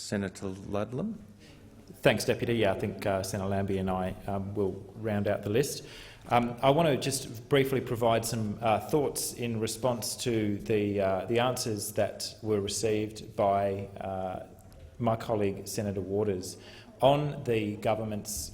Senator Ludlam. Thanks, Deputy. Yeah, I think Senator Lambie and I will round out the list. I want to just briefly provide some thoughts in response to the answers that were received by my colleague Senator Waters on the government's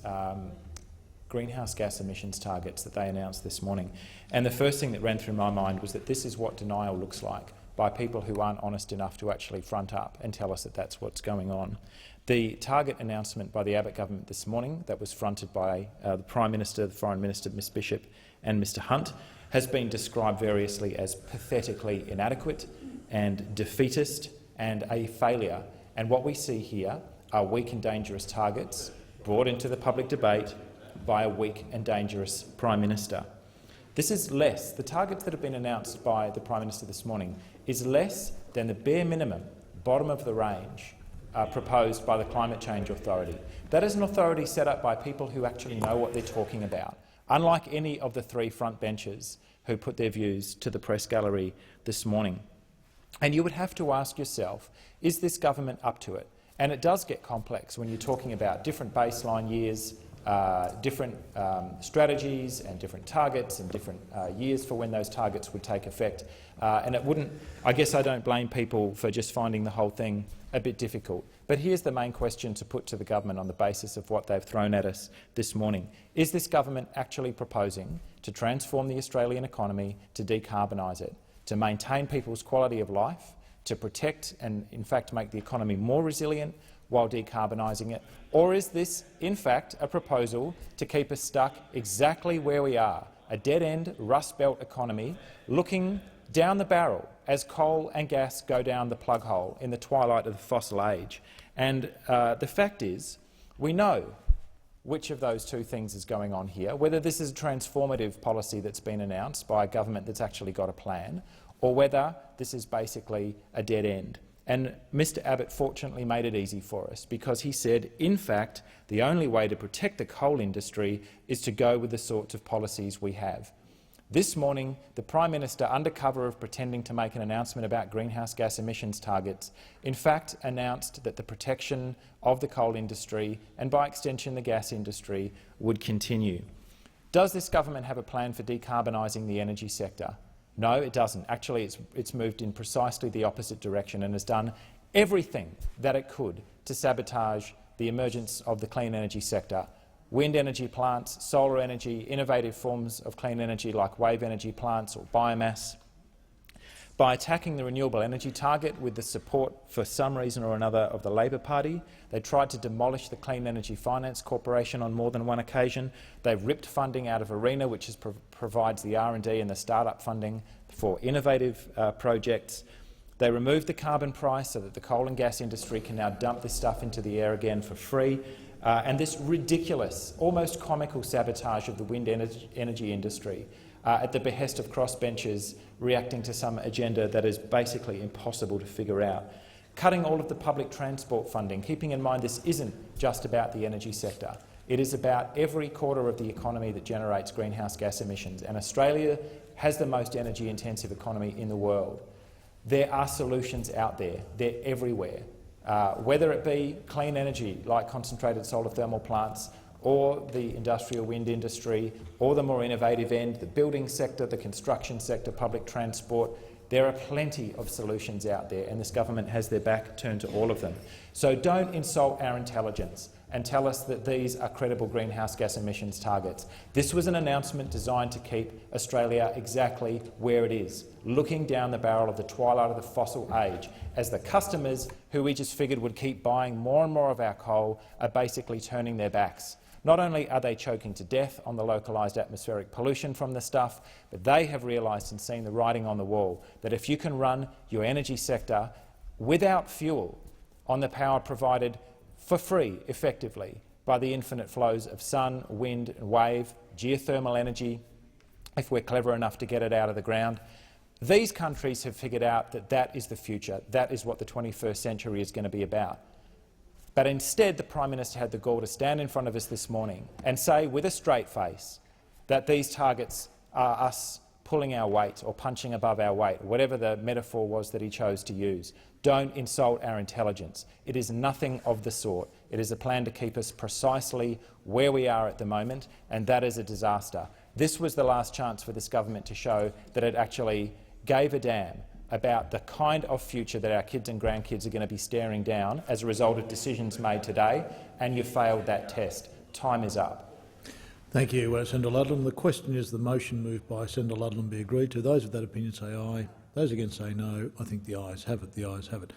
greenhouse gas emissions targets that they announced this morning. And the first thing that ran through my mind was that this is what denial looks like by people who aren't honest enough to actually front up and tell us that that's what's going on. The target announcement by the Abbott government this morning, that was fronted by the Prime Minister, the Foreign Minister, Ms Bishop and Mr Hunt, has been described variously as pathetically inadequate and defeatist and a failure. And what we see here are weak and dangerous targets brought into the public debate by a weak and dangerous Prime Minister. This is less. The targets that have been announced by the Prime Minister this morning is less than the bare minimum, bottom of the range, proposed by the Climate Change Authority. That is an authority set up by people who actually know what they're talking about, unlike any of the three front benchers who put their views to the press gallery this morning. And you would have to ask yourself, is this government up to it? And it does get complex when you're talking about different baseline years, different strategies and different targets and different years for when those targets would take effect. And it wouldn't, I guess I don't blame people for just finding the whole thing a bit difficult. But here's the main question to put to the government on the basis of what they've thrown at us this morning. Is this government actually proposing to transform the Australian economy, to decarbonise it, to maintain people's quality of life, to protect and, in fact, make the economy more resilient while decarbonising it? Or is this, in fact, a proposal to keep us stuck exactly where we are, a dead-end, Rust Belt economy, looking down the barrel as coal and gas go down the plug hole in the twilight of the fossil age? And the fact is, we know which of those two things is going on here, whether this is a transformative policy that's been announced by a government that's actually got a plan, or whether this is basically a dead end. And Mr Abbott fortunately made it easy for us, because he said, in fact, the only way to protect the coal industry is to go with the sorts of policies we have. This morning, the Prime Minister, under cover of pretending to make an announcement about greenhouse gas emissions targets, in fact announced that the protection of the coal industry, and by extension the gas industry, would continue. Does this government have a plan for decarbonising the energy sector? No, it doesn't. Actually, it's moved in precisely the opposite direction and has done everything that it could to sabotage the emergence of the clean energy sector. Wind energy plants, solar energy, innovative forms of clean energy like wave energy plants or biomass. By attacking the renewable energy target with the support, for some reason or another, of the Labor Party, they tried to demolish the Clean Energy Finance Corporation on more than one occasion. They've ripped funding out of ARENA, which provides the R&D and the start-up funding for innovative projects. They removed the carbon price so that the coal and gas industry can now dump this stuff into the air again for free. And this ridiculous, almost comical sabotage of the wind energy industry at the behest of crossbenchers reacting to some agenda that is basically impossible to figure out. Cutting all of the public transport funding, keeping in mind this isn't just about the energy sector. It is about every quarter of the economy that generates greenhouse gas emissions, and Australia has the most energy-intensive economy in the world. There are solutions out there. They're everywhere. Whether it be clean energy like concentrated solar thermal plants, or the industrial wind industry, or the more innovative end, the building sector, the construction sector, public transport, there are plenty of solutions out there, and this government has their back turned to all of them. So don't insult our intelligence and tell us that these are credible greenhouse gas emissions targets. This was an announcement designed to keep Australia exactly where it is, looking down the barrel of the twilight of the fossil age, as the customers who we just figured would keep buying more and more of our coal are basically turning their backs. Not only are they choking to death on the localised atmospheric pollution from the stuff, but they have realised and seen the writing on the wall that if you can run your energy sector without fuel on the power provided for free, effectively, by the infinite flows of sun, wind, wave, geothermal energy, if we're clever enough to get it out of the ground, these countries have figured out that that is the future. That is what the 21st century is going to be about. But instead, the Prime Minister had the gall to stand in front of us this morning and say with a straight face that these targets are us pulling our weight or punching above our weight, whatever the metaphor was that he chose to use. Don't insult our intelligence. It is nothing of the sort. It is a plan to keep us precisely where we are at the moment, and that is a disaster. This was the last chance for this government to show that it actually gave a damn about the kind of future that our kids and grandkids are going to be staring down as a result of decisions made today, and you failed that test. Time is up. Thank you, Senator Ludlam. The question is the motion moved by Senator Ludlam be agreed to. Those of that opinion say aye. Those against say no. I think the ayes have it. The ayes have it.